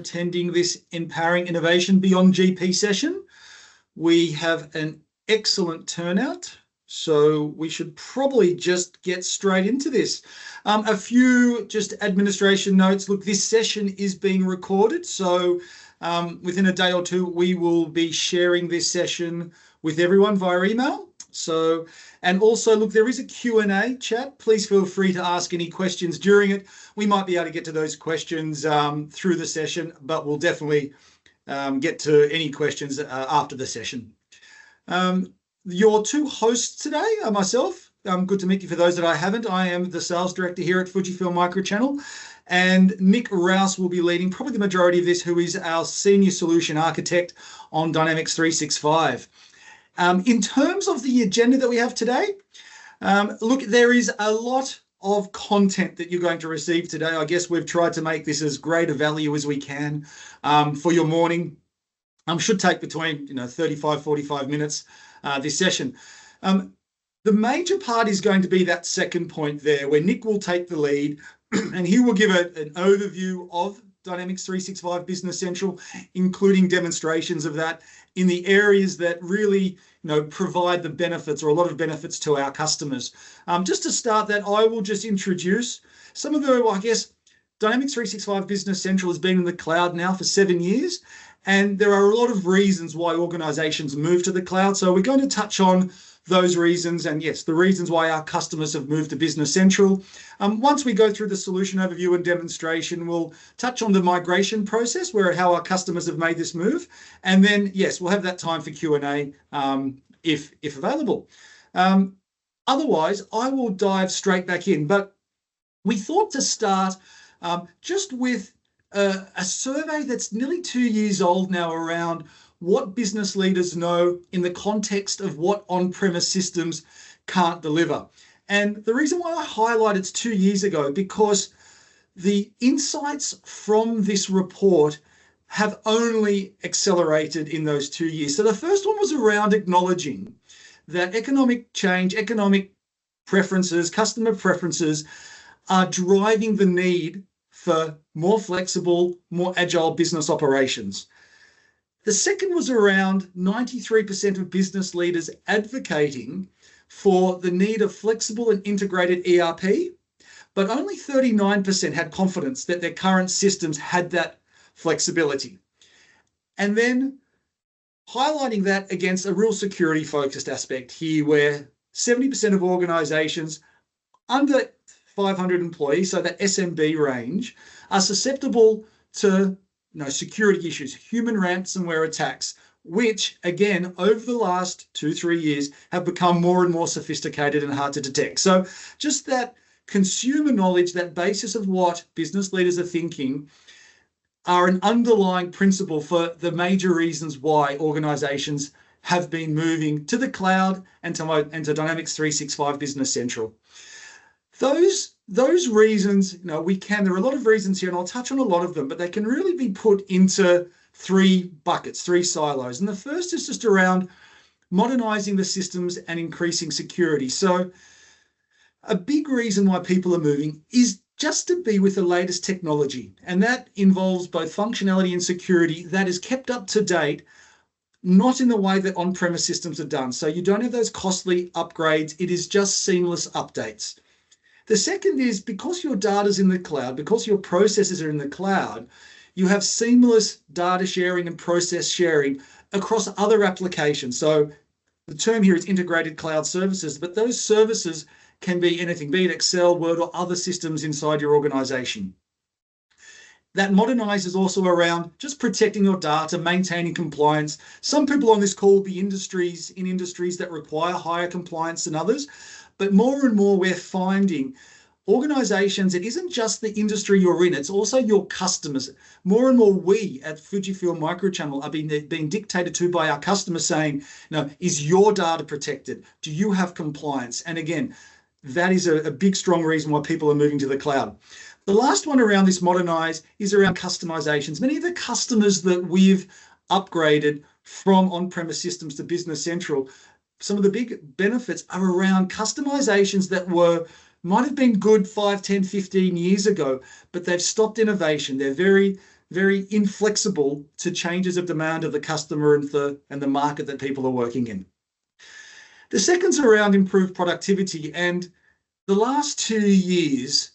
attending this Empowering Innovation Beyond GP session. We have an excellent turnout, so we should probably just get straight into this. A few just administration notes. Look, this session is being recorded, so within a day or two, we will be sharing this session with everyone via email. So, and also, look, there is a Q&A chat. Please feel free to ask any questions during it. We might be able to get to those questions through the session, but we'll definitely get to any questions after the session. Your two hosts today are myself. Good to meet you for those that I haven't. I am the sales director here at FUJIFILM Microchannel, and Nick Rouse will be leading probably the majority of this, who is our senior solution architect on Dynamics 365. In terms of the agenda that we have today, look, there is a lot of content that you're going to receive today. I guess we've tried to make this as great a value as we can for your morning. Should take between 35, 45 minutes this session. The major part is going to be that second point there, where Nick will take the lead and he will give an overview of Dynamics 365 Business Central, including demonstrations of that in the areas that really provide the benefits, or a lot of benefits, to our customers. Just to start that, I will just introduce some of the, I guess, Dynamics 365 Business Central has been in the cloud now for 7 years, and there are a lot of reasons why organizations move to the cloud. So we're going to touch on those reasons, and yes, the reasons why our customers have moved to Business Central. Once we go through the solution overview and demonstration, we'll touch on the migration process, how our customers have made this move, and then yes, we'll have that time for Q&A if available. Otherwise, I will dive straight back in, but we thought to start just with a survey that's nearly 2 years old now around what business leaders know in the context of what on-premise systems can't deliver. And the reason why I highlight it's 2 years ago, because the insights from this report have only accelerated in those 2 years. So the first one was around acknowledging that economic change, economic preferences, customer preferences are driving the need for more flexible, more agile business operations. The second was around 93% of business leaders advocating for the need of flexible and integrated ERP, but only 39% had confidence that their current systems had that flexibility. And then highlighting that against a real security-focused aspect here, where 70% of organizations under 500 employees, so that SMB range, are susceptible to security issues, human ransomware attacks, which again, over the last 2-3 years have become more and more sophisticated and hard to detect. So just that consumer knowledge, that basis of what business leaders are thinking, are an underlying principle for the major reasons why organizations have been moving to the cloud and to Dynamics 365 Business Central. Those reasons, there are a lot of reasons here, and I'll touch on a lot of them, but they can really be put into 3 buckets, 3 silos. And the first is just around modernizing the systems and increasing security. So a big reason why people are moving is just to be with the latest technology. And that involves both functionality and security that is kept up to date, not in the way that on-premise systems are done. So you don't have those costly upgrades. It is just seamless updates. The second is, because your data's in the cloud, because your processes are in the cloud, you have seamless data sharing and process sharing across other applications. So the term here is integrated cloud services, but those services can be anything, be it Excel, Word, or other systems inside your organization. That modernizes also around just protecting your data, maintaining compliance. Some people on this call will be in industries that require higher compliance than others. But more and more, we're finding organizations, it isn't just the industry you're in, it's also your customers. More and more, we at FUJIFILM Microchannel are being dictated to by our customers saying, is your data protected? Do you have compliance? And again, that is a big, strong reason why people are moving to the cloud. The last one around this modernize is around customizations. Many of the customers that we've upgraded from on-premise systems to Business Central, some of the big benefits are around customizations that might have been good 5, 10, 15 years ago, but they've stopped innovation. They're very, very inflexible to changes of demand of the customer and the market that people are working in. The second's around improved productivity, and the last 2 years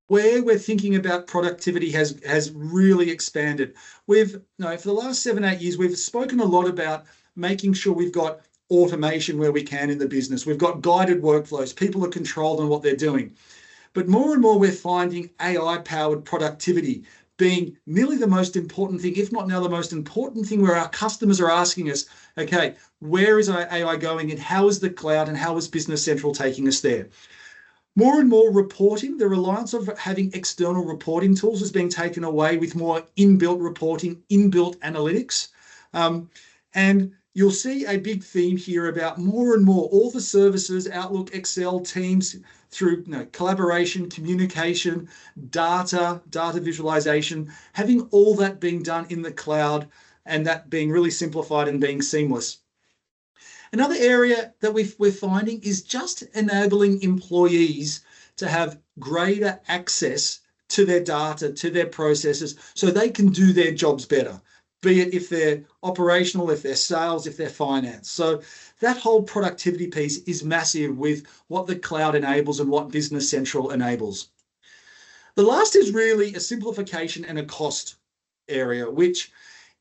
where we're thinking about productivity has really expanded. For the last 7-8 years, we've spoken a lot about making sure we've got automation where we can in the business. We've got guided workflows. People are controlled on what they're doing. But more and more, we're finding AI-powered productivity being nearly the most important thing, if not now the most important thing, where our customers are asking us, okay, where is our AI going and how is the cloud and how is Business Central taking us there? More and more reporting, the reliance of having external reporting tools is being taken away with more inbuilt reporting, inbuilt analytics. And you'll see a big theme here about more and more all the services, Outlook, Excel, Teams, through collaboration, communication, data visualization, having all that being done in the cloud and that being really simplified and being seamless. Another area that we're finding is just enabling employees to have greater access to their data, to their processes, so they can do their jobs better, be it if they're operational, if they're sales, if they're finance. So that whole productivity piece is massive with what the cloud enables and what Business Central enables. The last is really a simplification and a cost area, which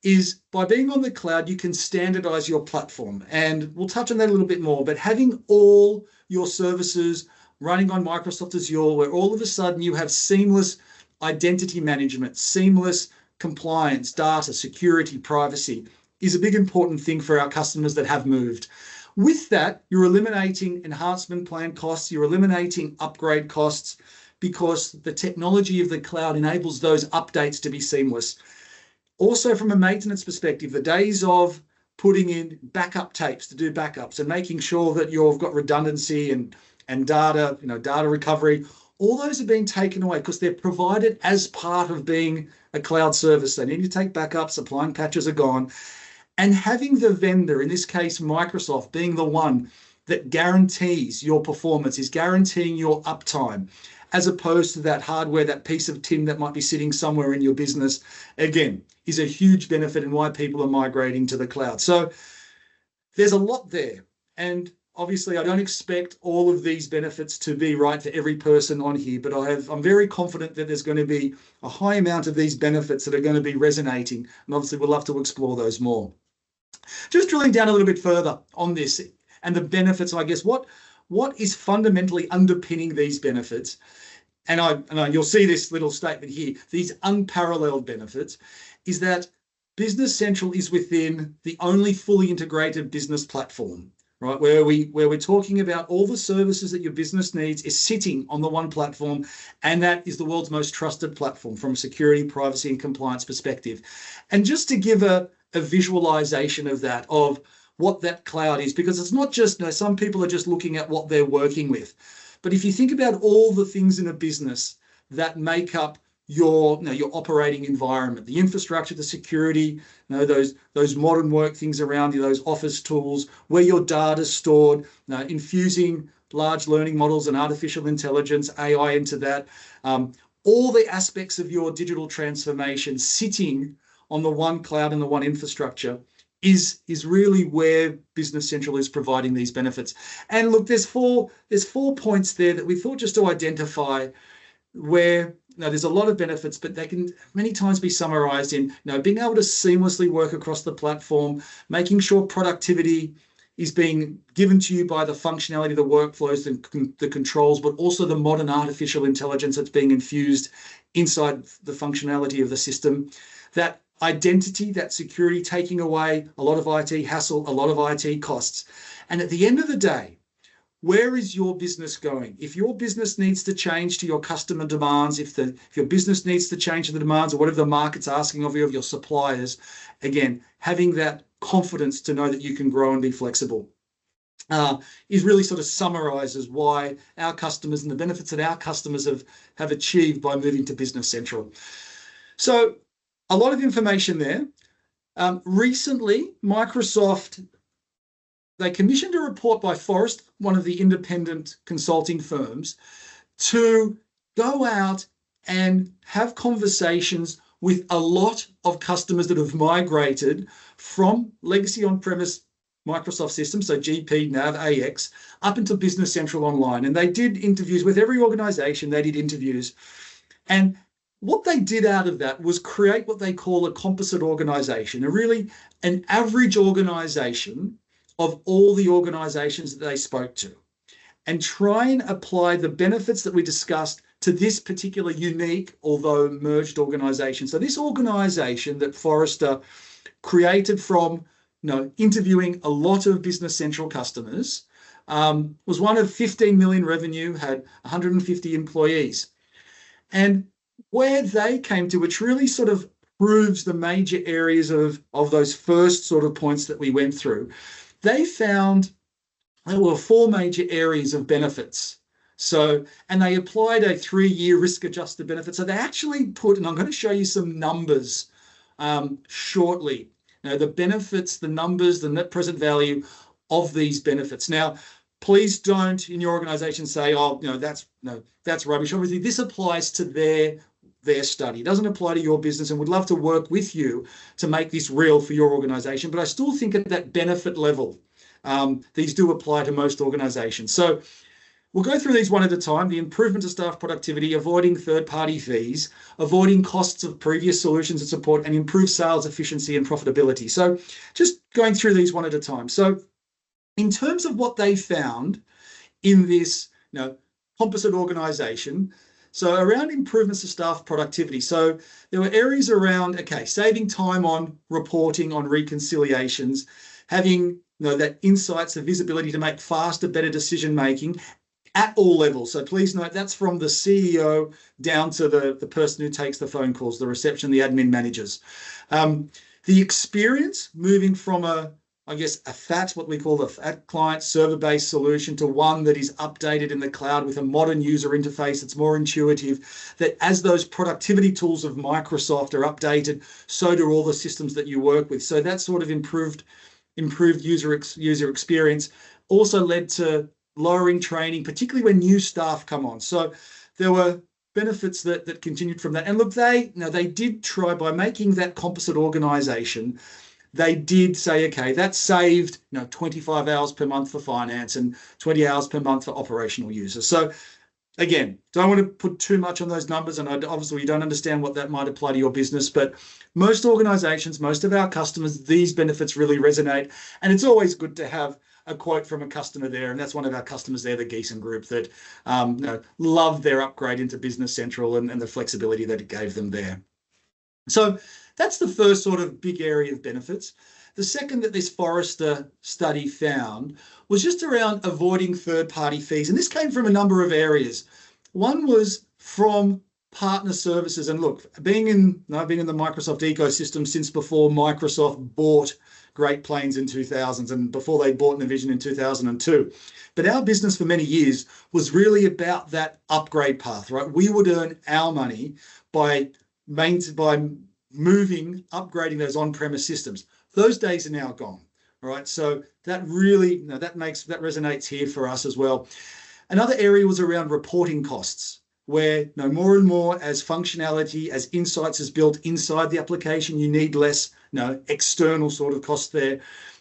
is by being on the cloud, you can standardize your platform. And we'll touch on that a little bit more, but having all your services running on Microsoft Azure, where all of a sudden you have seamless identity management, seamless compliance, data, security, privacy, is a big important thing for our customers that have moved. With that, you're eliminating enhancement plan costs, you're eliminating upgrade costs, because the technology of the cloud enables those updates to be seamless. Also, from a maintenance perspective, the days of putting in backup tapes to do backups and making sure that you've got redundancy and data, data recovery, all those are being taken away because they're provided as part of being a cloud service. They need to take backups, applying patches are gone. And having the vendor, in this case, Microsoft, being the one that guarantees your performance, is guaranteeing your uptime, as opposed to that hardware, that piece of tin that might be sitting somewhere in your business, again, is a huge benefit in why people are migrating to the cloud. So there's a lot there. And obviously, I don't expect all of these benefits to be right for every person on here, but I'm very confident that there's going to be a high amount of these benefits that are going to be resonating. And obviously, we'll love to explore those more. Just drilling down a little bit further on this and the benefits, I guess, what is fundamentally underpinning these benefits? And you'll see this little statement here, these unparalleled benefits, is that Business Central is within the only fully integrated business platform, right? Where we're talking about all the services that your business needs is sitting on the one platform, and that is the world's most trusted platform from a security, privacy, and compliance perspective. And just to give a visualization of that, of what that cloud is, because it's not just, some people are just looking at what they're working with. But if you think about all the things in a business that make up your operating environment, the infrastructure, the security, those modern work things around you, those office tools, where your data's stored, infusing large learning models and artificial intelligence, AI into that, all the aspects of your digital transformation sitting on the one cloud and the one infrastructure is really where Business Central is providing these benefits. And look, there's four points there that we thought just to identify where there's a lot of benefits, but they can many times be summarized in being able to seamlessly work across the platform, making sure productivity is being given to you by the functionality, the workflows, the controls, but also the modern artificial intelligence that's being infused inside the functionality of the system. That identity, that security, taking away a lot of IT hassle, a lot of IT costs. And at the end of the day, where is your business going? If your business needs to change to your customer demands, if your business needs to change to the demands of whatever the market's asking of you, of your suppliers, again, having that confidence to know that you can grow and be flexible is really sort of summarizes why our customers and the benefits that our customers have achieved by moving to Business Central. So a lot of information there. Recently, Microsoft, they commissioned a report by Forrest, one of the independent consulting firms, to go out and have conversations with a lot of customers that have migrated from legacy on-premise Microsoft systems, so GP, NAV, AX, up into Business Central Online. And they did interviews with every organization. They did interviews. And what they did out of that was create what they call a composite organization, really an average organization of all the organizations that they spoke to, and try and apply the benefits that we discussed to this particular unique, although merged organization. So this organization that Forrester created from interviewing a lot of Business Central customers, was one of 15 million revenue, had 150 employees. And where they came to, which really sort of proves the major areas of those first sort of points that we went through, they found there were 4 major areas of benefits. So, and they applied a 3-year risk-adjusted benefit. So they actually put, and I'm going to show you some numbers shortly, the benefits, the numbers, the net present value of these benefits. Now, please don't in your organization say, oh, that's rubbish. Obviously, this applies to their study. It doesn't apply to your business, and would love to work with you to make this real for your organization. But I still think at that benefit level, these do apply to most organizations. So we'll go through these one at a time. The improvement of staff productivity, avoiding third-party fees, avoiding costs of previous solutions and support, and improve sales efficiency and profitability. So just going through these one at a time. So in terms of what they found in this composite organization, so around improvements of staff productivity. So there were areas around, saving time on reporting, on reconciliations, having that insights, the visibility to make faster, better decision-making at all levels. So please note that's from the CEO down to the person who takes the phone calls, the reception, the admin managers. The experience moving from a FAT, what we call the FAT client server-based solution, to one that is updated in the cloud with a modern user interface that's more intuitive, that as those productivity tools of Microsoft are updated, so do all the systems that you work with. So that sort of improved user experience also led to lowering training, particularly when new staff come on. So there were benefits that continued from that. And look, they did try, by making that composite organization, they did say, that saved 25 hours per month for finance and 20 hours per month for operational users. So again, don't want to put too much on those numbers, and obviously you don't understand what that might apply to your business, but most organizations, most of our customers, these benefits really resonate. And it's always good to have a quote from a customer there, and that's one of our customers there, the Geeson Group, that loved their upgrade into Business Central and the flexibility that it gave them there. So that's the first sort of big area of benefits. The second that this Forrester study found was just around avoiding third-party fees, and this came from a number of areas. One was from partner services, and look, I've been in the Microsoft ecosystem since before Microsoft bought Great Plains in 2000s and before they bought Navision in 2002. But our business for many years was really about that upgrade path, right? We would earn our money by upgrading those on-premise systems. Those days are now gone. All right, so that really that resonates here for us as well. Another area was around reporting costs, where more and more as functionality, as insights is built inside the application, you need less external sort of costs there.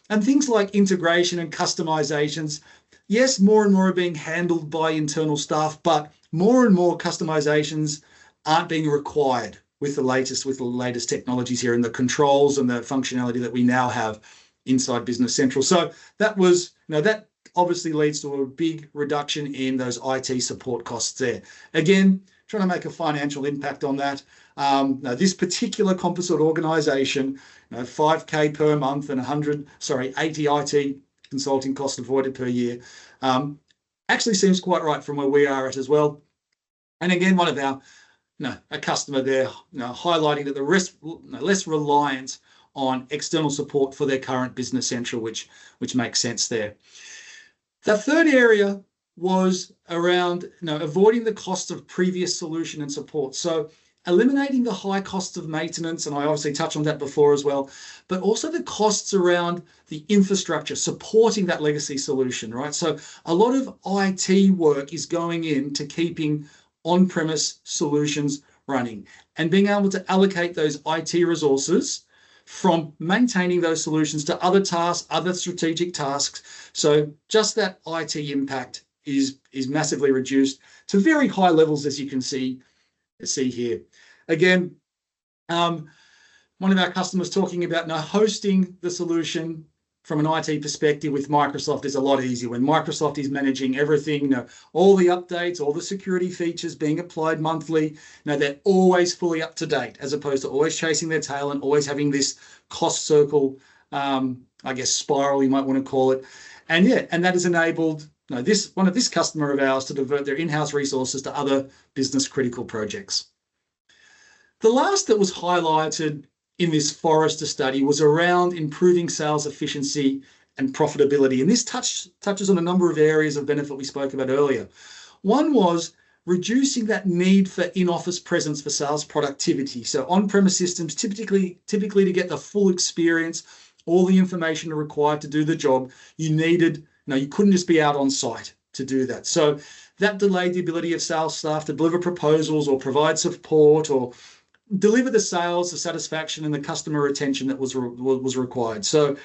And things like integration and customizations, yes, more and more are being handled by internal staff, but more and more customizations aren't being required with the latest technologies here and the controls and the functionality that we now have inside Business Central. So that was, that obviously leads to a big reduction in those IT support costs there. Again, trying to make a financial impact on that. Now this particular composite organization, $5K per month and 80 IT consulting costs avoided per year, actually seems quite right from where we are at as well. And again, one of our a customer there, highlighting that the less reliant on external support for their current Business Central, which makes sense there. The third area was around avoiding the cost of previous solution and support. So eliminating the high costs of maintenance, and I obviously touched on that before as well, but also the costs around the infrastructure supporting that legacy solution, right? So a lot of IT work is going into keeping on-premise solutions running, and being able to allocate those IT resources from maintaining those solutions to other tasks, other strategic tasks. So just that IT impact is massively reduced to very high levels, as you can see here. Again, one of our customers talking about now hosting the solution from an IT perspective with Microsoft is a lot easier. When Microsoft is managing everything, all the updates, all the security features being applied monthly, they're always fully up to date, as opposed to always chasing their tail and always having this cost circle, I guess, spiral, you might want to call it. And that has enabled this customer of ours to divert their in-house resources to other business critical projects. The last that was highlighted in this Forrester study was around improving sales efficiency and profitability. And this touches on a number of areas of benefit we spoke about earlier. One was reducing that need for in-office presence for sales productivity. So on-premise systems, typically to get the full experience, all the information required to do the job, you couldn't just be out on site to do that. So that delayed the ability of sales staff to deliver proposals or provide support or deliver the sales, the satisfaction, and the customer retention that was required. So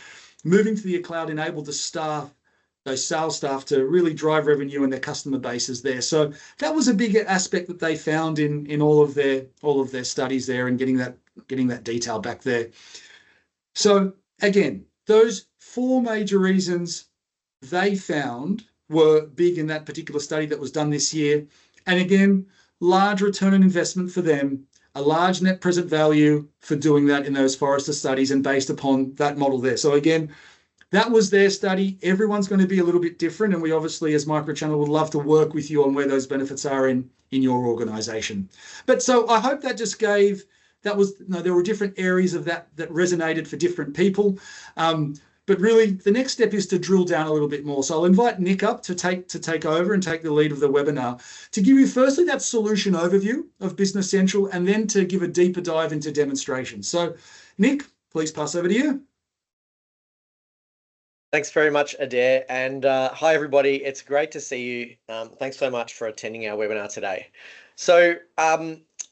moving to the cloud enabled those sales staff to really drive revenue and their customer bases there. So that was a big aspect that they found in all of their studies there, and getting that detail back there. So again, those 4 major reasons they found were big in that particular study that was done this year. And again, large return on investment for them, a large net present value for doing that in those Forrester studies and based upon that model there. So again, that was their study. Everyone's going to be a little bit different, and we obviously, as Microchannel, would love to work with you on where those benefits are in your organization. But so I hope that just there were different areas of that resonated for different people. But really, the next step is to drill down a little bit more. So I'll invite Nick up to take over and take the lead of the webinar to give you firstly that solution overview of Business Central, and then to give a deeper dive into demonstrations. So Nick, please pass over to you. Thanks very much, Adair. And hi, everybody. It's great to see you. Thanks so much for attending our webinar today. So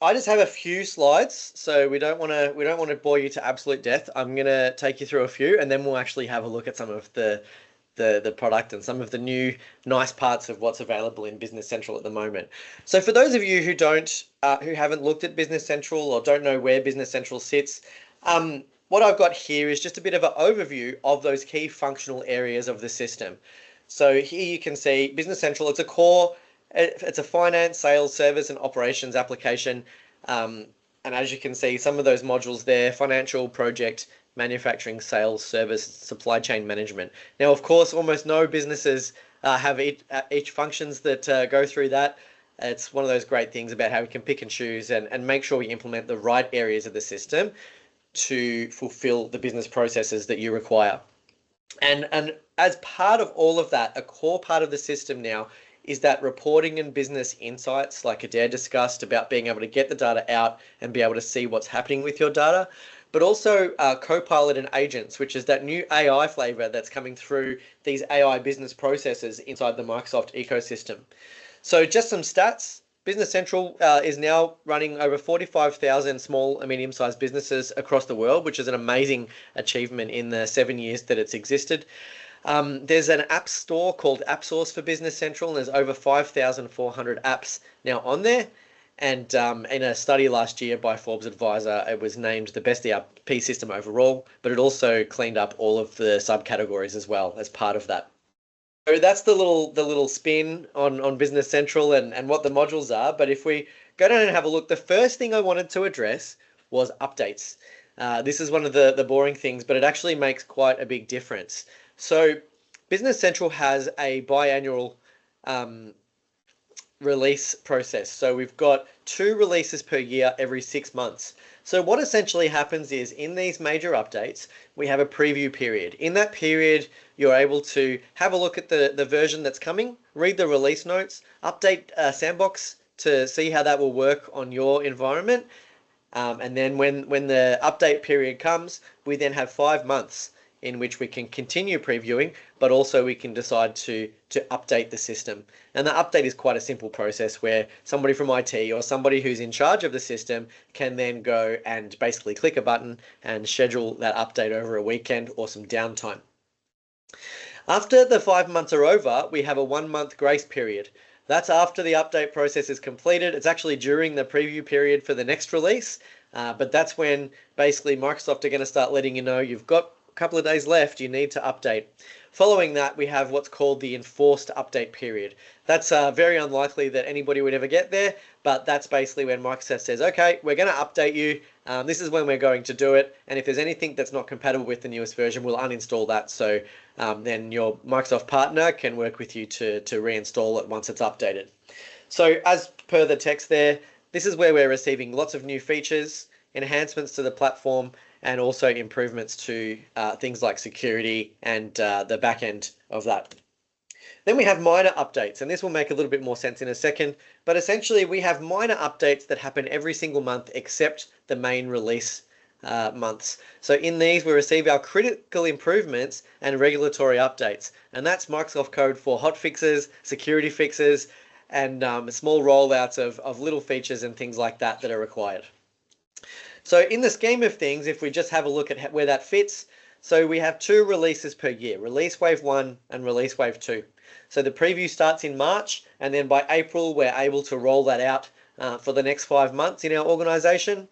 I just have a few slides, so we don't want to bore you to absolute death. I'm going to take you through a few, and then we'll actually have a look at some of the product and some of the new nice parts of what's available in Business Central at the moment. So for those of you who haven't looked at Business Central or don't know where Business Central sits, what I've got here is just a bit of an overview of those key functional areas of the system. So here you can see Business Central. It's a finance, sales, service, and operations application. And as you can see, some of those modules there: financial, project, manufacturing, sales, service, supply chain management. Now, of course, almost no businesses have each functions that go through that. It's one of those great things about how we can pick and choose and make sure we implement the right areas of the system to fulfill the business processes that you require. And as part of all of that, a core part of the system now is that reporting and business insights, like Adair discussed, about being able to get the data out and be able to see what's happening with your data, but also Copilot and agents, which is that new AI flavor that's coming through these AI business processes inside the Microsoft ecosystem. So just some stats. Business Central is now running over 45,000 small and medium-sized businesses across the world, which is an amazing achievement in the 7 years that it's existed. There's an app store called AppSource for Business Central, and there's over 5,400 apps now on there. And in a study last year by Forbes Advisor, it was named the best ERP system overall, but it also cleaned up all of the subcategories as well as part of that. So that's the little spin on Business Central and what the modules are. But if we go down and have a look, the first thing I wanted to address was updates. This is one of the boring things, but it actually makes quite a big difference. So Business Central has a biannual release process. So we've got 2 releases per year every 6 months. So what essentially happens is, in these major updates, we have a preview period. In that period, you're able to have a look at the version that's coming, read the release notes, update Sandbox to see how that will work on your environment. And then when the update period comes, we then have 5 months in which we can continue previewing, but also we can decide to update the system. And the update is quite a simple process where somebody from IT or somebody who's in charge of the system can then go and basically click a button and schedule that update over a weekend or some downtime. After the 5 months are over, we have a 1 month grace period. That's after the update process is completed. It's actually during the preview period for the next release, but that's when basically Microsoft are going to start letting you know you've got a couple of days left, you need to update. Following that, we have what's called the enforced update period. That's very unlikely that anybody would ever get there, but that's basically when Microsoft says, okay, we're going to update you. This is when we're going to do it. And if there's anything that's not compatible with the newest version, we'll uninstall that. So then your Microsoft partner can work with you to reinstall it once it's updated. So as per the text there, this is where we're receiving lots of new features, enhancements to the platform, and also improvements to things like security and the back end of that. Then we have minor updates, and this will make a little bit more sense in a second, but essentially we have minor updates that happen every single month except the main release months. So in these, we receive our critical improvements and regulatory updates, and that's Microsoft code for hot fixes, security fixes, and small rollouts of little features and things like that that are required. So in the scheme of things, if we just have a look at where that fits, so we have 2 releases per year, Release Wave 1 and Release Wave 2. So the preview starts in March, and then by April, we're able to roll that out for the next 5 months in our organization.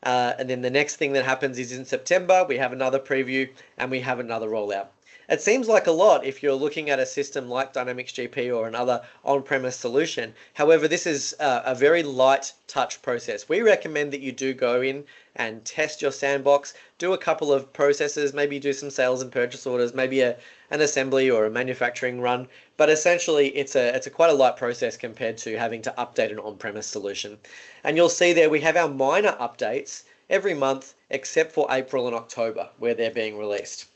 And then the next thing that happens is in September, we have another preview and we have another rollout. It seems like a lot if you're looking at a system like Dynamics GP or another on-premise solution. However, this is a very light touch process. We recommend that you do go in and test your sandbox, do a couple of processes, maybe do some sales and purchase orders, maybe an assembly or a manufacturing run. But essentially, it's a quite a light process compared to having to update an on-premise solution. And you'll see there we have our minor updates every month except for April and October, where they're being released.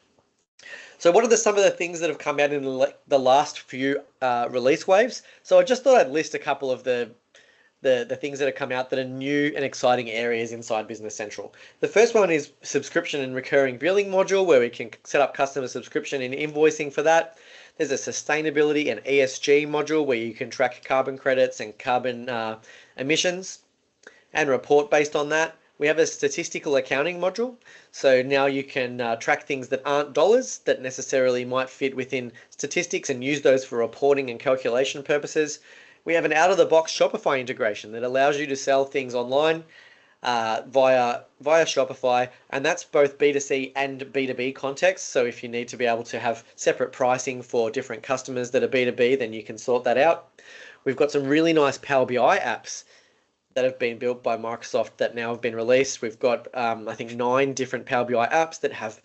So what are some of the things that have come out in the last few release waves? So I just thought I'd list a couple of the things that have come out that are new and exciting areas inside Business Central. The first one is subscription and recurring billing module, where we can set up customer subscription and invoicing for that. There's a sustainability and ESG module where you can track carbon credits and carbon emissions and report based on that. We have a statistical accounting module. So now you can track things that aren't dollars that necessarily might fit within statistics and use those for reporting and calculation purposes. We have an out-of-the-box Shopify integration that allows you to sell things online via Shopify, and that's both B2C and B2B context. So if you need to be able to have separate pricing for different customers that are B2B, then you can sort that out. We've got some really nice Power BI apps that have been built by Microsoft that now have been released. We've got, I think, 9 different Power BI apps that have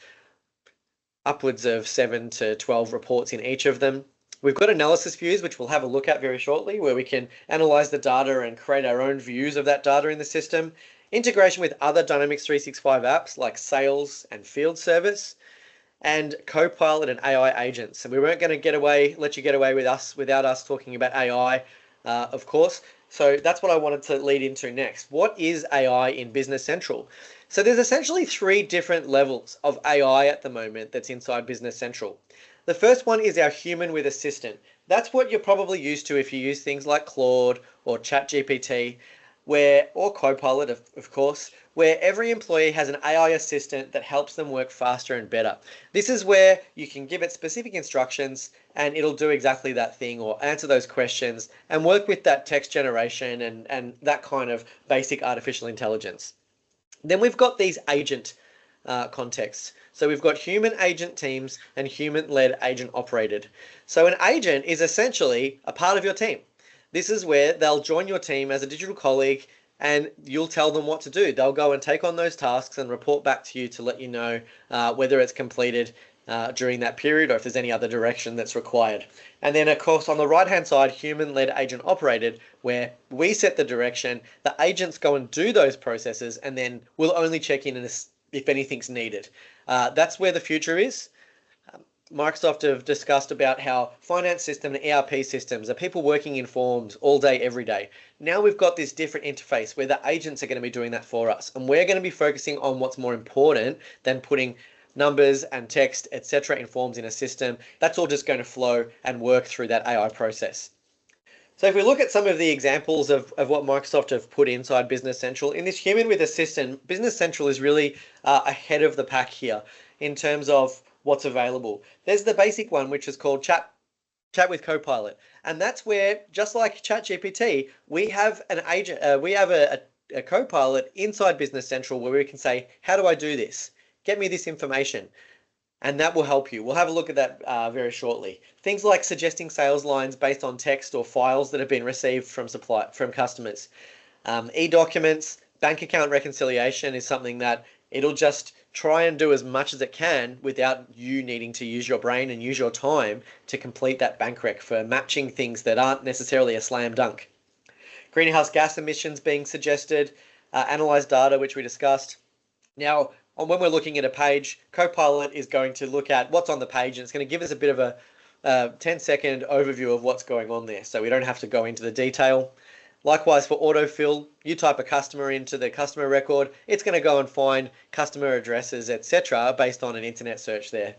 upwards of 7 to 12 reports in each of them. We've got analysis views, which we'll have a look at very shortly, where we can analyze the data and create our own views of that data in the system. Integration with other Dynamics 365 apps like Sales and Field Service, and Copilot and AI agents. And we weren't going to let you get away without us talking about AI, of course. So that's what I wanted to lead into next. What is AI in Business Central? So there's essentially 3 different levels of AI at the moment that's inside Business Central. The first one is our human with assistant. That's what you're probably used to if you use things like Claude or ChatGPT, or Copilot, of course, where every employee has an AI assistant that helps them work faster and better. This is where you can give it specific instructions and it'll do exactly that thing or answer those questions and work with that text generation and that kind of basic artificial intelligence. Then we've got these agent contexts. So we've got human agent teams and human-led agent operated. So an agent is essentially a part of your team. This is where they'll join your team as a digital colleague and you'll tell them what to do. They'll go and take on those tasks and report back to you to let you know whether it's completed during that period or if there's any other direction that's required. And then, of course, on the right-hand side, human-led agent operated, where we set the direction, the agents go and do those processes, and then we'll only check in if anything's needed. That's where the future is. Microsoft have discussed about how finance system and ERP systems are people working in forms all day, every day. Now we've got this different interface where the agents are going to be doing that for us. And we're going to be focusing on what's more important than putting numbers and text, etc. in forms in a system. That's all just going to flow and work through that AI process. So if we look at some of the examples of what Microsoft have put inside Business Central, in this human with assistant, Business Central is really ahead of the pack here in terms of what's available. There's the basic one, which is called Chat with Copilot. And that's where, just like ChatGPT, we have an agent, we have a Copilot inside Business Central where we can say, how do I do this? Get me this information. And that will help you. We'll have a look at that very shortly. Things like suggesting sales lines based on text or files that have been received from customers. E-documents, bank account reconciliation is something that it'll just try and do as much as it can without you needing to use your brain and use your time to complete that bank rec for matching things that aren't necessarily a slam dunk. Greenhouse gas emissions being suggested, analyze data, which we discussed. Now, when we're looking at a page, Copilot is going to look at what's on the page, and it's going to give us a bit of a 10-second overview of what's going on there, so we don't have to go into the detail. Likewise for autofill, you type a customer into the customer record, it's going to go and find customer addresses, etc., based on an internet search there.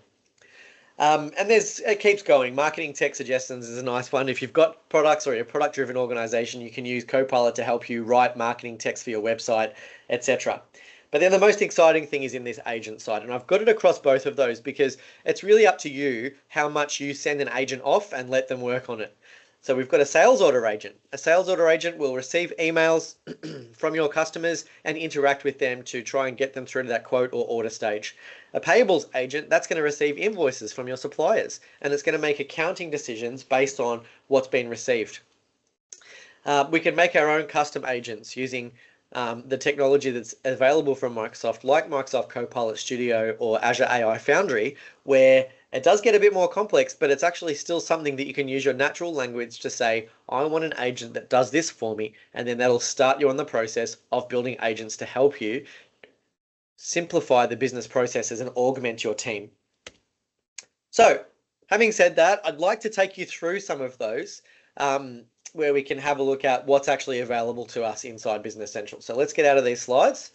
And it keeps going. Marketing tech suggestions is a nice one. If you've got products or you're a product-driven organization, you can use Copilot to help you write marketing text for your website, etc. But then the most exciting thing is in this agent side, and I've got it across both of those because it's really up to you how much you send an agent off and let them work on it. So we've got a sales order agent. A sales order agent will receive emails from your customers and interact with them to try and get them through to that quote or order stage. A payables agent, that's going to receive invoices from your suppliers, and it's going to make accounting decisions based on what's been received. We can make our own custom agents using the technology that's available from Microsoft, like Microsoft Copilot Studio or Azure AI Foundry, where it does get a bit more complex, but it's actually still something that you can use your natural language to say, I want an agent that does this for me, and then that'll start you on the process of building agents to help you simplify the business processes and augment your team. So, having said that, I'd like to take you through some of those where we can have a look at what's actually available to us inside Business Central. So let's get out of these slides.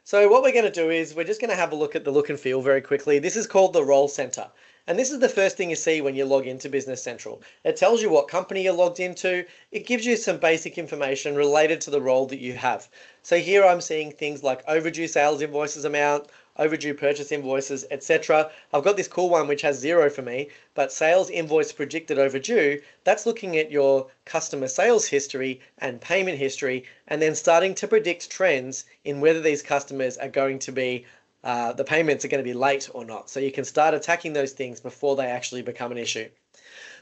So what we're going to do is we're just going to have a look at the look and feel very quickly. This is called the Role Center. And this is the first thing you see when you log into Business Central. It tells you what company you're logged into. It gives you some basic information related to the role that you have. So here I'm seeing things like overdue sales invoices amount, overdue purchase invoices, etc. I've got this cool one which has 0 for me, but sales invoice predicted overdue, that's looking at your customer sales history and payment history, and then starting to predict trends in whether these customers are going to be, the payments are going to be late or not. So you can start attacking those things before they actually become an issue.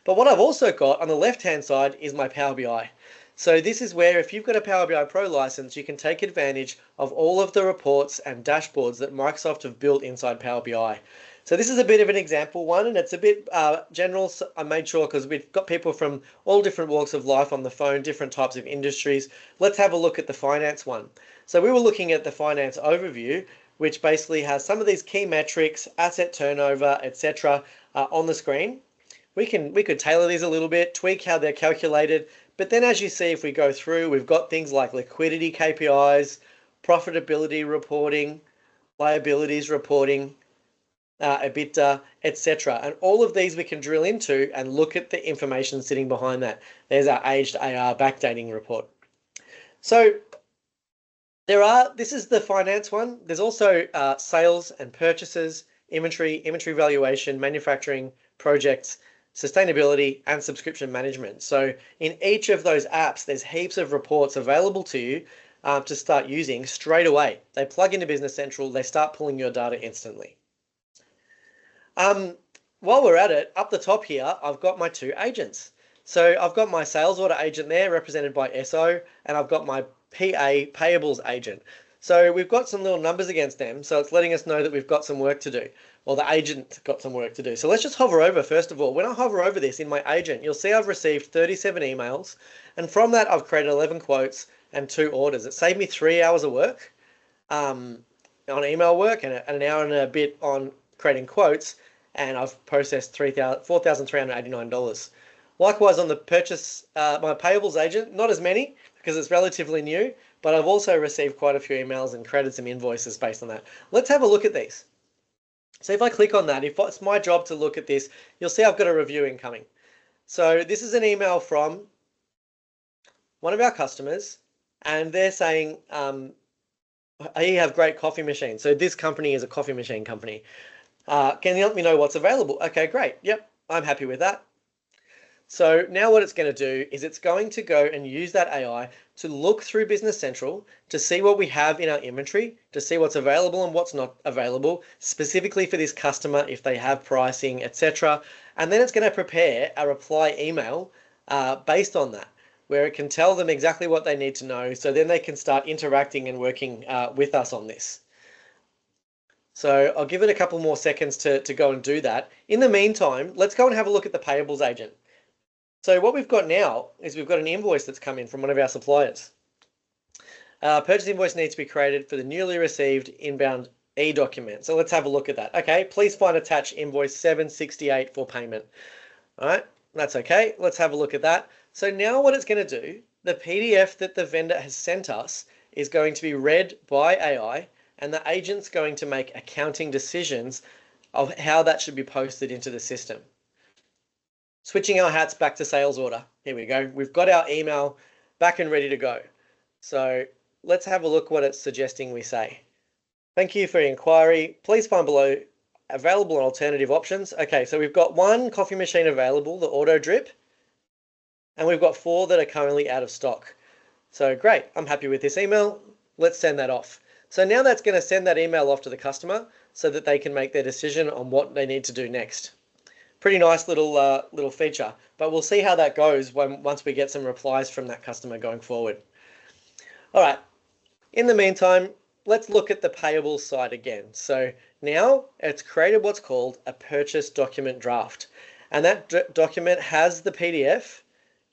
But what I've also got on the left-hand side is my Power BI. So this is where if you've got a Power BI Pro license, you can take advantage of all of the reports and dashboards that Microsoft have built inside Power BI. So this is a bit of an example one, and it's a bit general. So I made sure because we've got people from all different walks of life on the phone, different types of industries. Let's have a look at the finance one. So we were looking at the finance overview, which basically has some of these key metrics, asset turnover, etc. On the screen. We could tailor these a little bit, tweak how they're calculated. But then as you see, if we go through, we've got things like liquidity KPIs, profitability reporting, liabilities reporting, EBITDA, etc. And all of these we can drill into and look at the information sitting behind that. There's our aged AR backdating report. So this is the finance one. There's also sales and purchases, inventory valuation, manufacturing, projects, sustainability, and subscription management. So in each of those apps, there's heaps of reports available to you to start using straight away. They plug into Business Central, they start pulling your data instantly. While we're at it, up the top here, I've got my 2 agents. So I've got my sales order agent there represented by SO, and I've got my PA payables agent. So we've got some little numbers against them, so it's letting us know that we've got some work to do. Well, the agent got some work to do. So let's just hover over first of all. When I hover over this in my agent, you'll see I've received 37 emails, and from that I've created 11 quotes and 2 orders. It saved me 3 hours of work on email work and an hour and a bit on creating quotes, and I've processed $4,389. Likewise on the purchase, my payables agent, not as many because it's relatively new, but I've also received quite a few emails and created some invoices based on that. Let's have a look at these. So if I click on that, if it's my job to look at this, you'll see I've got a review incoming. So this is an email from one of our customers, and they're saying, you have great coffee machines. So this company is a coffee machine company. Can you let me know what's available? Okay, great. Yep, I'm happy with that. So now what it's going to do is it's going to go and use that AI to look through Business Central to see what we have in our inventory, to see what's available and what's not available, specifically for this customer, if they have pricing, etc. And then it's going to prepare a reply email based on that, where it can tell them exactly what they need to know, so then they can start interacting and working with us on this. So I'll give it a couple more seconds to go and do that. In the meantime, let's go and have a look at the payables agent. So what we've got now is we've got an invoice that's come in from one of our suppliers. Purchase invoice needs to be created for the newly received inbound e-document. So let's have a look at that. Okay, please find attached invoice 768 for payment. All right, that's okay. Let's have a look at that. So now what it's going to do, the PDF that the vendor has sent us is going to be read by AI, and the agent's going to make accounting decisions of how that should be posted into the system. Switching our hats back to sales order. Here we go. We've got our email back and ready to go. So let's have a look what it's suggesting we say. Thank you for your inquiry. Please find below available and alternative options. Okay, so we've got one coffee machine available, the auto drip, and we've got 4 that are currently out of stock. So great, I'm happy with this email. Let's send that off. So now that's going to send that email off to the customer so that they can make their decision on what they need to do next. Pretty nice little feature, but we'll see how that goes once we get some replies from that customer going forward. All right, in the meantime, let's look at the payables side again. So now it's created what's called a purchase document draft, and that document has the PDF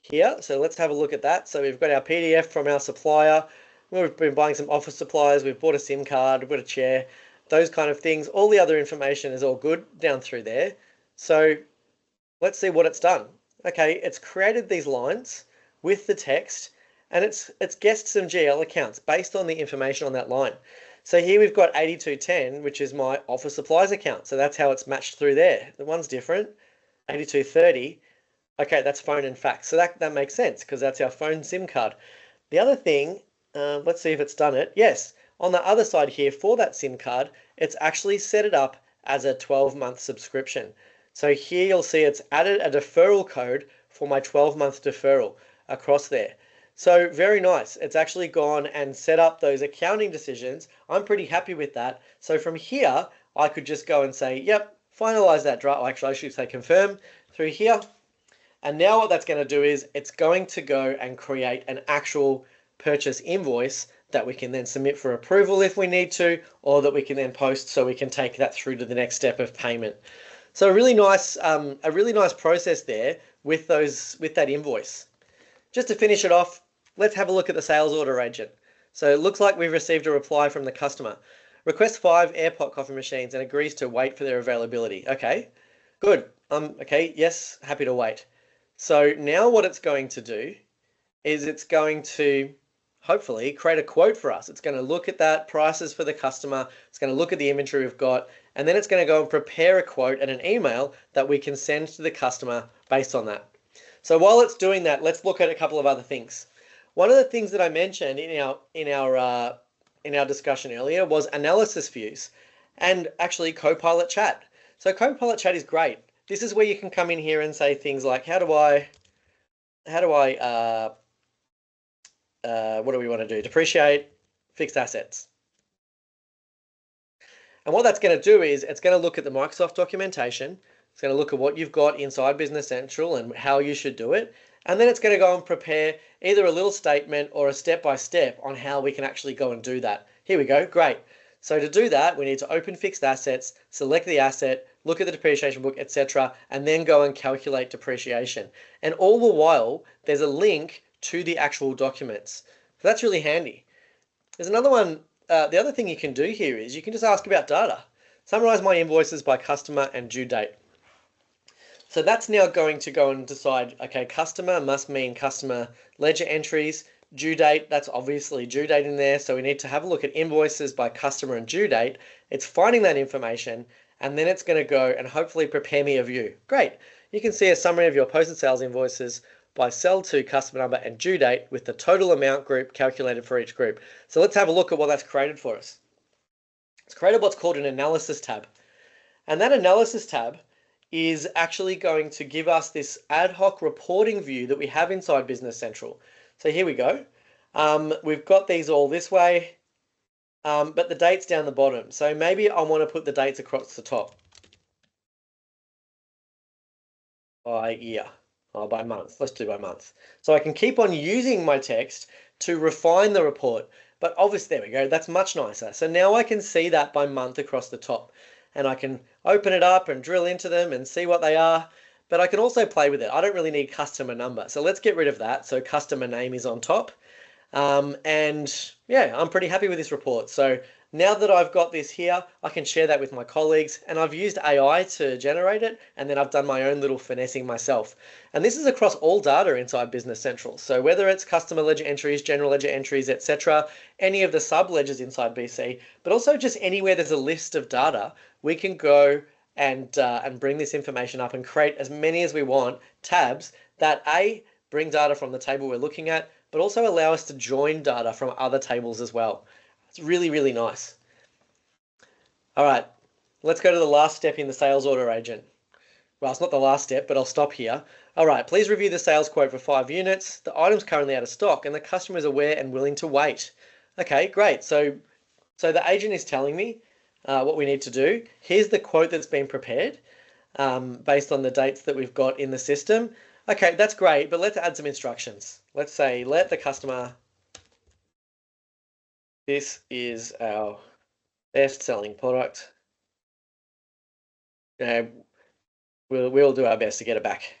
here. So let's have a look at that. So we've got our PDF from our supplier. We've been buying some office supplies. We've bought a SIM card, we've got a chair, those kind of things. All the other information is all good down through there. So let's see what it's done. Okay, it's created these lines with the text, and it's guessed some GL accounts based on the information on that line. So here we've got 8210, which is my office supplies account. So that's how it's matched through there. The one's different. 8230. Okay, that's phone and fax. So that makes sense because that's our phone SIM card. The other thing, let's see if it's done it. Yes, on the other side here for that SIM card, it's actually set it up as a 12-month subscription. So here you'll see it's added a deferral code for my 12-month deferral across there. So very nice. It's actually gone and set up those accounting decisions. I'm pretty happy with that. So from here, I could just go and say, yep, finalize that draft. Actually, I should say confirm through here. And now what that's going to do is it's going to go and create an actual purchase invoice that we can then submit for approval if we need to, or that we can then post so we can take that through to the next step of payment. So a really nice process there with that invoice. Just to finish it off, let's have a look at the sales order agent. So it looks like we've received a reply from the customer. Request 5 airpot coffee machines and agrees to wait for their availability. Okay, good. Okay, yes, happy to wait. So now what it's going to do is it's going to hopefully create a quote for us. It's going to look at that prices for the customer. It's going to look at the inventory we've got, and then it's going to go and prepare a quote and an email that we can send to the customer based on that. So while it's doing that, let's look at a couple of other things. One of the things that I mentioned in our discussion earlier was analysis views and actually Copilot Chat. So Copilot Chat is great. This is where you can come in here and say things like, what do we want to do? Depreciate fixed assets. And what that's going to do is it's going to look at the Microsoft documentation. It's going to look at what you've got inside Business Central and how you should do it. And then it's going to go and prepare either a little statement or a step-by-step on how we can actually go and do that. Here we go. Great. So to do that, we need to open fixed assets, select the asset, look at the depreciation book, etc., and then go and calculate depreciation. And all the while, there's a link to the actual documents. So that's really handy. There's another one. The other thing you can do here is you can just ask about data. Summarize my invoices by customer and due date. So that's now going to go and decide, okay, customer must mean customer ledger entries, due date, that's obviously due date in there. So we need to have a look at invoices by customer and due date. It's finding that information and then it's going to go and hopefully prepare me a view. Great. You can see a summary of your posted sales invoices by sell to, customer number, and due date with the total amount group calculated for each group. So let's have a look at what that's created for us. It's created what's called an analysis tab. And that analysis tab is actually going to give us this ad hoc reporting view that we have inside Business Central. So here we go. We've got these all this way, but the date's down the bottom. So maybe I want to put the dates across the top. By year, or by month. Let's do by month. So I can keep on using my text to refine the report. But obviously, there we go. That's much nicer. So now I can see that by month across the top. And I can open it up and drill into them and see what they are. But I can also play with it. I don't really need customer number. So let's get rid of that. So customer name is on top. And yeah, I'm pretty happy with this report. So now that I've got this here, I can share that with my colleagues, and I've used AI to generate it, and then I've done my own little finessing myself. And this is across all data inside Business Central. So whether it's customer ledger entries, general ledger entries, etc., any of the sub ledgers inside BC, but also just anywhere there's a list of data, we can go and bring this information up and create as many as we want tabs that bring data from the table we're looking at, but also allow us to join data from other tables as well. It's really, really nice. All right, let's go to the last step in the sales order agent. Well, it's not the last step, but I'll stop here. All right, please review the sales quote for 5 units. The item's currently out of stock and the customer is aware and willing to wait. Okay, great. So the agent is telling me what we need to do. Here's the quote that's been prepared based on the dates that we've got in the system. Okay, that's great, but let's add some instructions. Let's say, let the customer, this is our best-selling product. We'll do our best to get it back.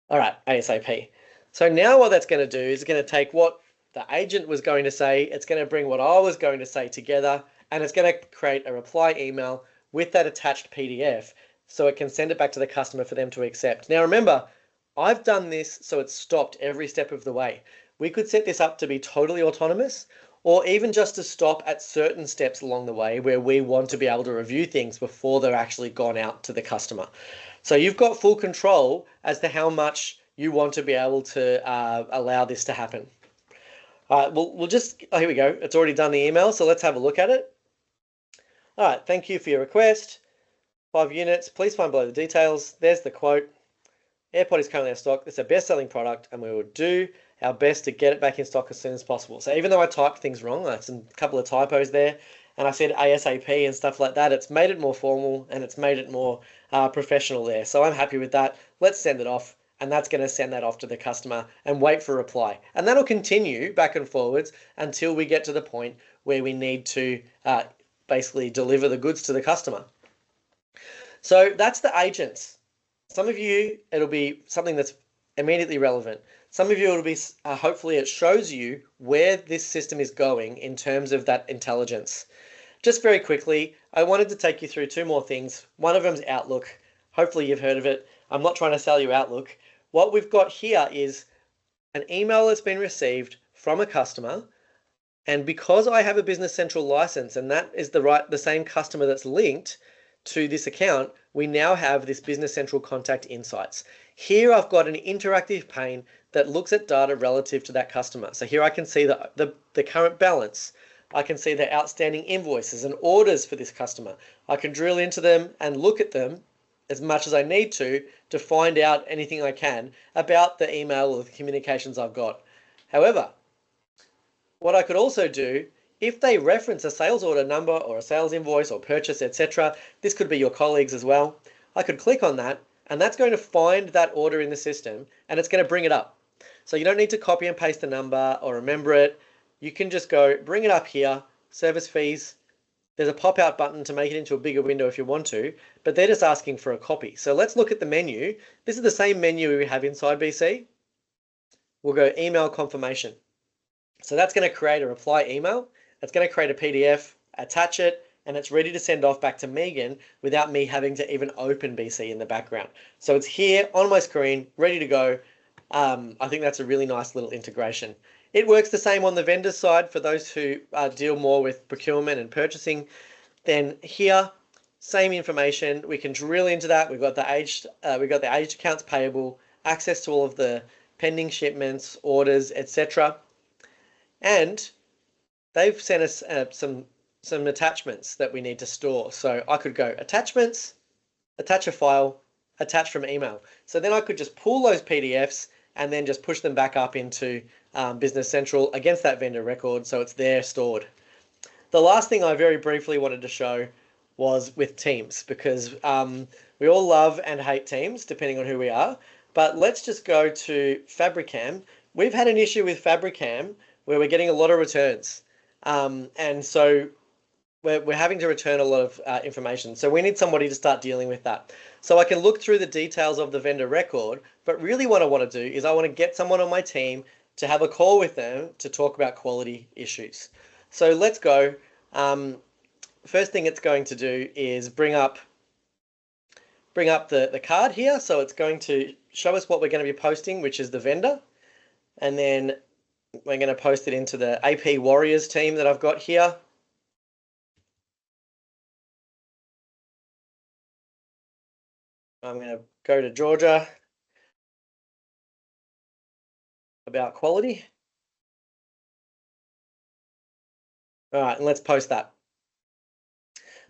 All right, ASAP. So now what that's going to do is it's going to take what the agent was going to say, it's going to bring what I was going to say together, and it's going to create a reply email with that attached PDF so it can send it back to the customer for them to accept. Now remember, I've done this so it's stopped every step of the way. We could set this up to be totally autonomous, or even just to stop at certain steps along the way where we want to be able to review things before they're actually gone out to the customer. So you've got full control as to how much you want to be able to allow this to happen. We'll just, here we go. It's already done the email, so let's have a look at it. All right, thank you for your request. 5 units, please find below the details. There's the quote. AirPod is currently out of stock. It's a best-selling product, and we will do our best to get it back in stock as soon as possible. So even though I typed things wrong, that's a couple of typos there, and I said ASAP and stuff like that, it's made it more formal and it's made it more professional there. So I'm happy with that. Let's send it off, and that's going to send that off to the customer and wait for a reply. And that'll continue back and forwards until we get to the point where we need to basically deliver the goods to the customer. So that's the agents. Some of you, it'll be something that's immediately relevant. Some of you, it'll be, hopefully it shows you where this system is going in terms of that intelligence. Just very quickly, I wanted to take you through 2 more things. One of them is Outlook. Hopefully you've heard of it. I'm not trying to sell you Outlook. What we've got here is an email that's been received from a customer. And because I have a Business Central license and that is the same customer that's linked to this account, we now have this Business Central Contact Insights. Here I've got an interactive pane that looks at data relative to that customer. So here I can see the current balance. I can see the outstanding invoices and orders for this customer. I can drill into them and look at them as much as I need to find out anything I can about the email or the communications I've got. However, what I could also do, if they reference a sales order number or a sales invoice or purchase, etc., this could be your colleagues as well. I could click on that, and that's going to find that order in the system, and it's going to bring it up. So you don't need to copy and paste the number or remember it. You can just go bring it up here, service fees. There's a pop-out button to make it into a bigger window if you want to, but they're just asking for a copy. So let's look at the menu. This is the same menu we have inside BC. We'll go email confirmation. So that's going to create a reply email. It's going to create a PDF, attach it, and it's ready to send off back to Megan without me having to even open BC in the background. So it's here on my screen, ready to go. I think that's a really nice little integration. It works the same on the vendor side for those who deal more with procurement and purchasing. Then here, same information. We can drill into that. We've got the aged accounts payable, access to all of the pending shipments, orders, etc. And they've sent us some attachments that we need to store. So I could go attachments, attach a file, attach from email. So then I could just pull those PDFs and then just push them back up into Business Central against that vendor record, so it's there stored. The last thing I very briefly wanted to show was with Teams, because we all love and hate Teams, depending on who we are. But let's just go to Fabricam. We've had an issue with Fabricam where we're getting a lot of returns. And so we're having to return a lot of information. So we need somebody to start dealing with that. So I can look through the details of the vendor record, but really what I want to do is I want to get someone on my team to have a call with them to talk about quality issues. So let's go. First thing it's going to do is bring up the card here. So it's going to show us what we're going to be posting, which is the vendor. And then we're going to post it into the AP Warriors team that I've got here. I'm going to go to Georgia about quality. All right, and let's post that.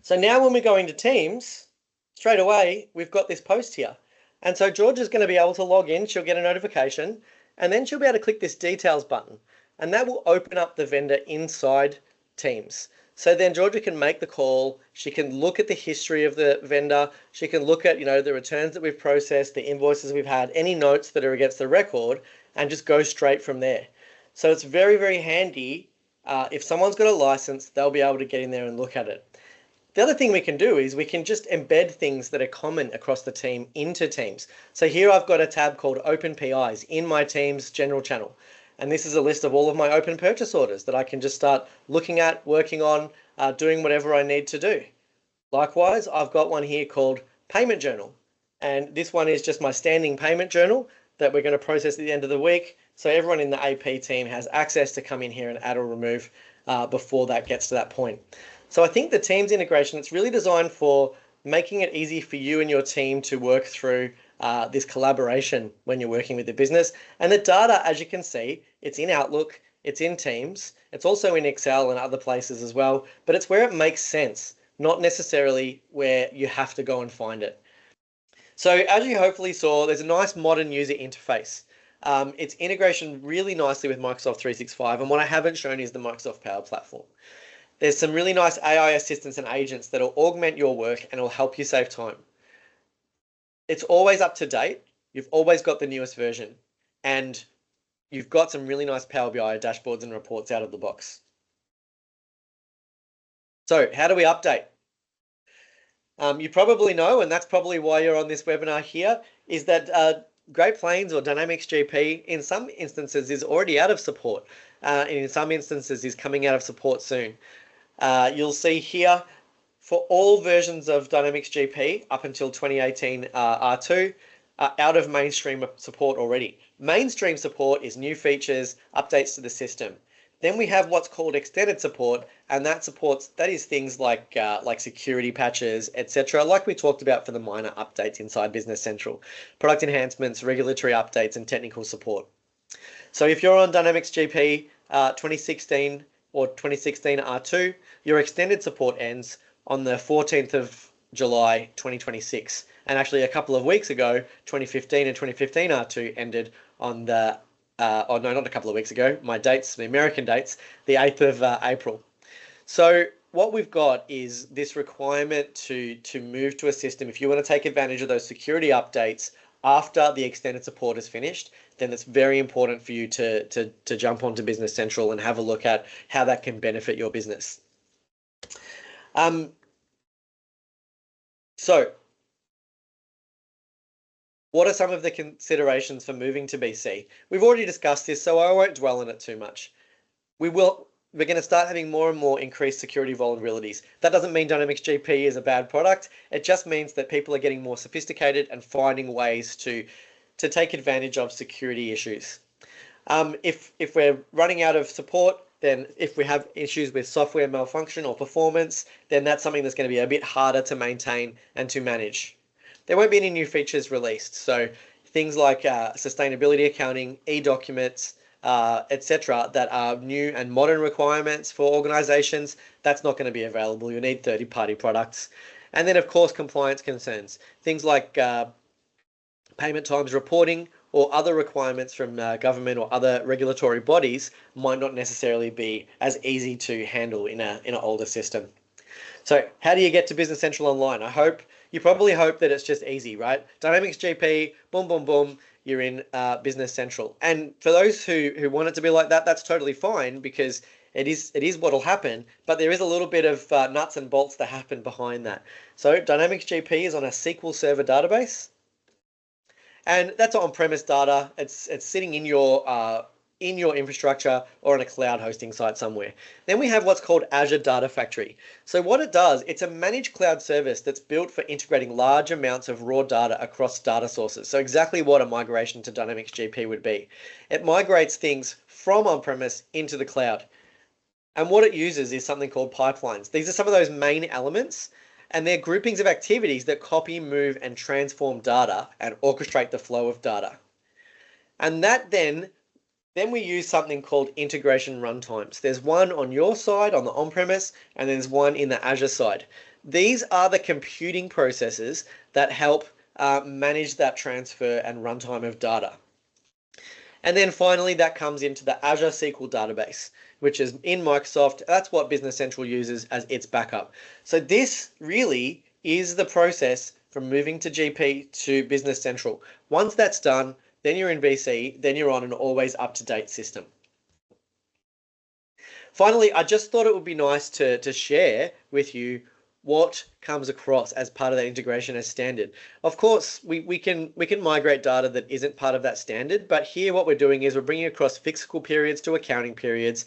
So now when we go into Teams, straight away, we've got this post here. And so Georgia's going to be able to log in. She'll get a notification, and then she'll be able to click this details button, and that will open up the vendor inside Teams. So then Georgia can make the call. She can look at the history of the vendor. She can look at, the returns that we've processed, the invoices we've had, any notes that are against the record, and just go straight from there. So it's very, very handy. If someone's got a license, they'll be able to get in there and look at it. The other thing we can do is we can just embed things that are common across the team into Teams. So here I've got a tab called Open PIs in my Teams general channel. And this is a list of all of my open purchase orders that I can just start looking at, working on, doing whatever I need to do. Likewise, I've got one here called Payment Journal. And this one is just my standing payment journal that we're going to process at the end of the week. So everyone in the AP team has access to come in here and add or remove before that gets to that point. So I think the Teams integration, it's really designed for making it easy for you and your team to work through this collaboration when you're working with the business. And the data, as you can see, it's in Outlook, it's in Teams, it's also in Excel and other places as well, but it's where it makes sense, not necessarily where you have to go and find it. So as you hopefully saw, there's a nice modern user interface. It's integration really nicely with Microsoft 365, and what I haven't shown is the Microsoft Power Platform. There's some really nice AI assistants and agents that will augment your work and will help you save time. It's always up to date. You've always got the newest version, and you've got some really nice Power BI dashboards and reports out of the box. So how do we update? You probably know, and that's probably why you're on this webinar here, is that Great Plains or Dynamics GP in some instances is already out of support, and in some instances is coming out of support soon. You'll see here for all versions of Dynamics GP up until 2018 R2 are out of mainstream support already. Mainstream support is new features, updates to the system. Then we have what's called extended support, and that is things like security patches, etc., like we talked about for the minor updates inside Business Central, product enhancements, regulatory updates, and technical support. So if you're on Dynamics GP 2016 or 2016 R2, your extended support ends on the 14th of July 2026. And actually a couple of weeks ago, 2015 and 2015 R2 ended on the oh no, not a couple of weeks ago, my dates, the American dates, the 8th of April. So what we've got is this requirement to move to a system. If you want to take advantage of those security updates after the extended support is finished, then it's very important for you to jump onto Business Central and have a look at how that can benefit your business. So what are some of the considerations for moving to BC? We've already discussed this, so I won't dwell on it too much. We're going to start having more and more increased security vulnerabilities. That doesn't mean Dynamics GP is a bad product. It just means that people are getting more sophisticated and finding ways to take advantage of security issues. If we're running out of support, then if we have issues with software malfunction or performance, then that's something that's going to be a bit harder to maintain and to manage. There won't be any new features released. So things like sustainability accounting, e-documents, etc., that are new and modern requirements for organizations, that's not going to be available. You need third-party products. And then, of course, compliance concerns. Things like payment times reporting or other requirements from government or other regulatory bodies might not necessarily be as easy to handle in an older system. So how do you get to Business Central Online? You probably hope that it's just easy, right? Dynamics GP, boom, boom, boom, you're in Business Central. And for those who want it to be like that, that's totally fine, because it is what'll happen, but there is a little bit of nuts and bolts that happen behind that. So Dynamics GP is on a SQL Server database, and that's on-premise data. It's sitting in your infrastructure or on a cloud hosting site somewhere. Then we have what's called Azure Data Factory. So what it does, it's a managed cloud service that's built for integrating large amounts of raw data across data sources. So exactly what a migration to Dynamics GP would be. It migrates things from on-premise into the cloud. And what it uses is something called pipelines. These are some of those main elements, and they're groupings of activities that copy, move, and transform data and orchestrate the flow of data. And that then we use something called integration runtimes. There's one on your side, on the on-premise, and there's one in the Azure side. These are the computing processes that help manage that transfer and runtime of data. And then finally, that comes into the Azure SQL database, which is in Microsoft. That's what Business Central uses as its backup. So this really is the process from moving to GP to Business Central. Once that's done, then you're in BC, then you're on an always up-to-date system. Finally, I just thought it would be nice to share with you what comes across as part of that integration as standard. Of course, we can migrate data that isn't part of that standard, but here what we're doing is we're bringing across fiscal periods to accounting periods,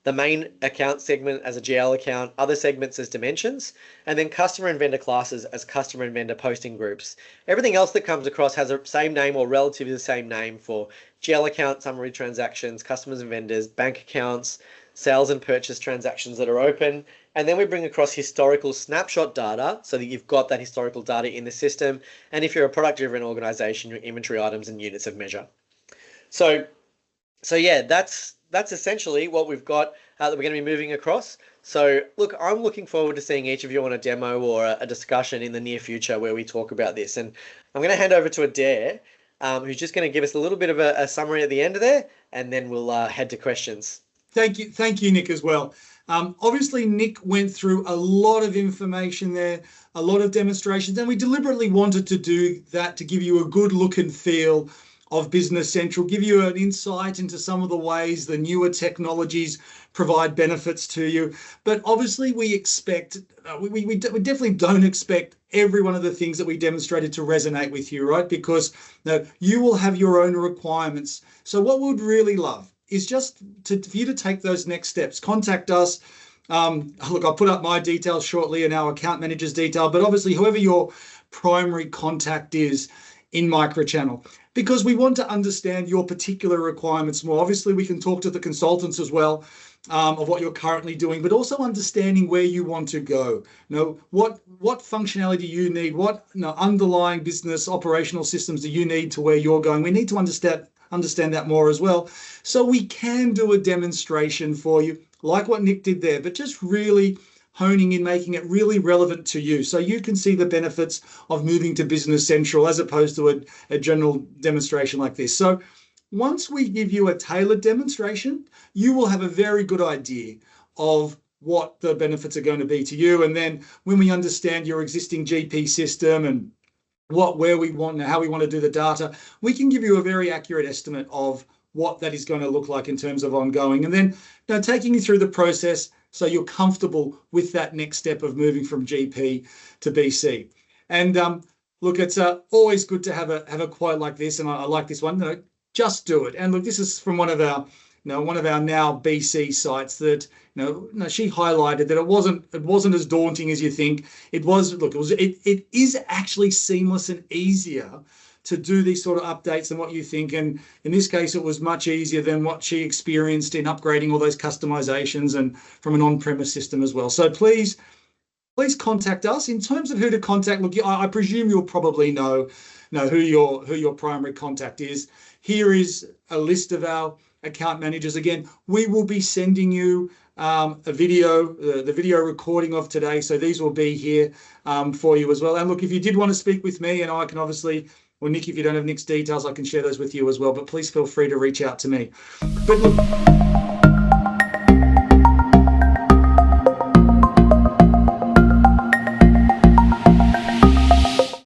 the main account segment as a GL account, other segments as dimensions, and then customer and vendor classes as customer and vendor posting groups. Everything else that comes across has the same name or relatively the same name for GL account, summary transactions, customers and vendors, bank accounts, sales and purchase transactions that are open. And then we bring across historical snapshot data so that you've got that historical data in the system. And if you're a product-driven organization, your inventory items and units of measure. So yeah, that's essentially what we've got that we're going to be moving across. So look, I'm looking forward to seeing each of you on a demo or a discussion in the near future where we talk about this. And I'm going to hand over to Adair, who's just going to give us a little bit of a summary at the end of there, and then we'll head to questions. Thank you, Nick, as well. Obviously, Nick went through a lot of information there, a lot of demonstrations, and we deliberately wanted to do that to give you a good look and feel of Business Central, give you an insight into some of the ways the newer technologies provide benefits to you. But obviously, we expect, we definitely don't expect every one of the things that we demonstrated to resonate with you, right? Because you will have your own requirements. So what we'd really love is just for you to take those next steps. Contact us. Look, I'll put up my details shortly and our account manager's detail, but obviously whoever your primary contact is in Microchannel, because we want to understand your particular requirements more. Obviously, we can talk to the consultants as well of what you're currently doing, but also understanding where you want to go. What functionality do you need? What underlying business operational systems do you need to where you're going? We need to understand that more as well, so we can do a demonstration for you like what Nick did there, but just really honing in, making it really relevant to you so you can see the benefits of moving to Business Central as opposed to a general demonstration like this. So once we give you a tailored demonstration, you will have a very good idea of what the benefits are going to be to you. And then when we understand your existing GP system and where we want and how we want to do the data, we can give you a very accurate estimate of what that is going to look like in terms of ongoing. And then taking you through the process so you're comfortable with that next step of moving from GP to BC. And look, it's always good to have a quote like this, and I like this one. Just do it. And look, this is from one of our now BC sites that she highlighted that it wasn't as daunting as you think. It is actually seamless and easier to do these sort of updates and what you think. And in this case, it was much easier than what she experienced in upgrading all those customizations and from an on-premise system as well. So please contact us. In terms of who to contact, look, I presume you'll probably know who your primary contact is. Here is a list of our account managers. Again, we will be sending you a video, the video recording of today. So these will be here for you as well. And look, if you did want to speak with me, and I can obviously, or Nick, if you don't have Nick's details, I can share those with you as well. But please feel free to reach out to me. But look.